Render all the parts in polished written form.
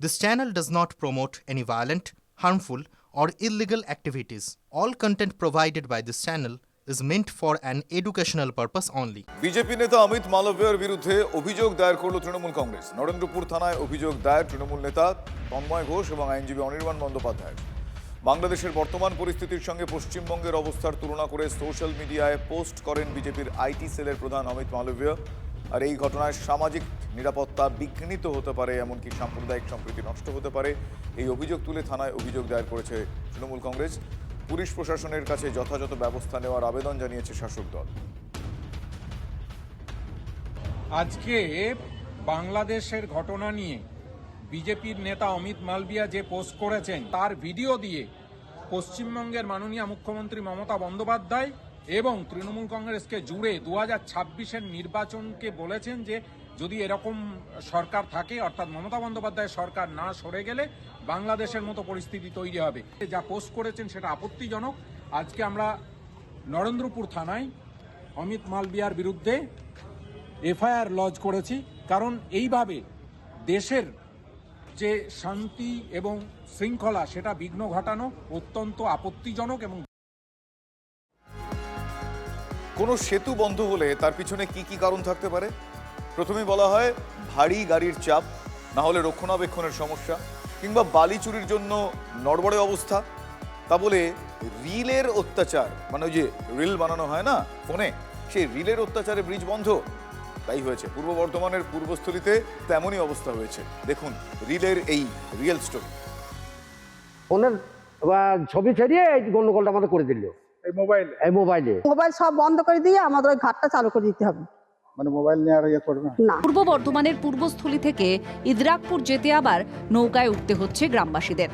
This channel does not promote any violent, harmful, or illegal activities. All content provided by this channel is meant for an educational purpose only. BJP নেতা অমিত মালভিয়ার বিরুদ্ধে অভিযোগ দায়ের করল তৃণমূল কংগ্রেস। নরেন্দ্রপুর থানায় অভিযোগ দায়ের তৃণমূল নেতা তন্ময় ঘোষ এবং আইনজীবী অনির্বাণ বন্দ্যোপাধ্যায়। বাংলাদেশের বর্তমান পরিস্থিতির সঙ্গে পশ্চিমবঙ্গের অবস্থার তুলনা করে সোশ্যাল মিডিয়ায় পোস্ট করেন বিজেপির আইটি সেলের প্রধান অমিত মালভিয়া। আর এই ঘটনায় সামাজিক নিরাপত্তা বিঘ্নিত হতে পারে, এমনকি সাম্প্রদায়িক সম্প্রীতি নষ্ট হতে পারে, এই অভিযোগ তুলে থানায় অভিযোগ দায়ের করেছে তৃণমূল কংগ্রেস। পুলিশ প্রশাসনের কাছে যথাযথ ব্যবস্থা নেওয়ার আবেদন জানিয়েছে শাসক দল। আজকে বাংলাদেশের ঘটনা নিয়ে বিজেপির নেতা অমিত মালভিয়া যে পোস্ট করেছেন তার ভিডিও দিয়ে পশ্চিমবঙ্গের মাননীয় মুখ্যমন্ত্রী মমতা বন্দ্যোপাধ্যায় এবং তৃণমূল কংগ্রেসকে জুড়ে 2026-এর নির্বাচনকে বলেছেন যে যদি এরকম সরকার থাকে, অর্থাৎ মমতা বন্দ্যোপাধ্যায়ের সরকার না সরে গেলে বাংলাদেশের মতো পরিস্থিতি তৈরি হবে। যা পোস্ট করেছেন সেটা আপত্তিজনক। আজকে আমরা নরেন্দ্রপুর থানায় অমিত মালভিয়ার বিরুদ্ধে এফআইআর লজ করেছি, কারণ এইভাবে দেশের যে শান্তি এবং শৃঙ্খলা সেটা বিঘ্ন ঘটানো অত্যন্ত আপত্তিজনক। এবং কোনো সেতু বন্ধ হলে তার পিছনে কি কি কারণ থাকতে পারে? প্রথমে বলা হয় ভারী গাড়ির চাপ, না হলে রক্ষণাবেক্ষণের সমস্যা, কিংবা বালি চুরির জন্য নড়বড়ে অবস্থা। তা বলে রিলের অত্যাচার, মানে ওই যে রিল বানানো হয় না ফোনে, সেই রিলের অত্যাচারে ব্রিজ বন্ধ। তাই হয়েছে পূর্ব বর্ধমানের পূর্বস্থলীতে তেমনই অবস্থা হয়েছে। দেখুন রিলের এই রিয়েল স্টোরি। ফোনের ছবি ছাড়িয়ে এই গন্ডগোলটা আমাদের করে দিল মোবাইল সব বন্ধ করে দিয়ে আমাদের ওই ঘাটটা চালু করে দিতে হবে। মানে মোবাইল নিয়ে আর ইয়ে করবে না। পূর্ব বর্ধমানের পূর্বস্থলী থেকে ইদ্রাকপুর যেতে আবার নৌকায় উঠতে হচ্ছে গ্রামবাসীদের।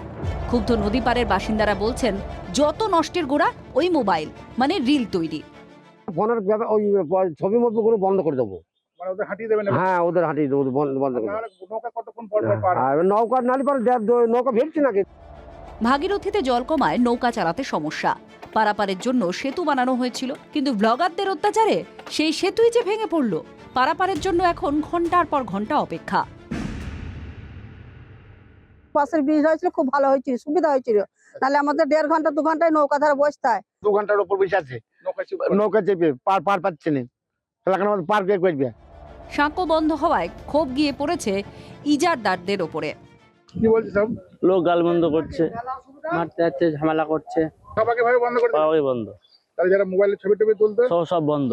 ক্ষুব্ধ নদী পাড়ের বাসিন্দারা বলছেন যত নষ্টের গোড়া ওই মোবাইল, মানে রিল তৈরি। ফোনের ওই ছবি মতো করে বন্ধ করে দেবো, মানে ওদের হাঁটিয়ে দেবেন। হ্যাঁ, ওদের হাঁটিয়ে দেবো, বন্ধ করে দেবো। নৌকা কতক্ষণ পর নৌকা নালি পারে নৌকা ভেবছি নাকি। ভাগীরথীতে জল কমায় নৌকা চালাতে সমস্যা। পারাপারের জন্য সেতু বানানো হয়েছিল, কিন্তু ব্লগারদের অত্যাচারে সেই সেতুই যে ভেঙে পড়ল। পারাপারের জন্য এখন ঘন্টার পর ঘন্টা অপেক্ষা। পাশের ব্রিজ হয়েছিল, খুব ভালো হয়েছিল, সুবিধা হয়েছিল। তাহলে আমাদের 1.5 ঘন্টা 2 ঘন্টায় নৌকা ধারে বসতে হয়। 2 ঘন্টার উপর বসে আছে নৌকা চেপে, পার পাচ্ছে না। তাহলে আমাদের পার কে করবে? সাঁকো বন্ধ হওয়ায় ক্ষোভ গিয়ে পড়েছে ইজারদারদের ওপরে। কি বলছিস? সব লোক গাল বন্ধ করছে, মারতে যাচ্ছে, ঝামেলা করছে, সবাইকে বন্ধ। তাহলে যারা মোবাইলে ছবি টবি তুলতো সব বন্ধ।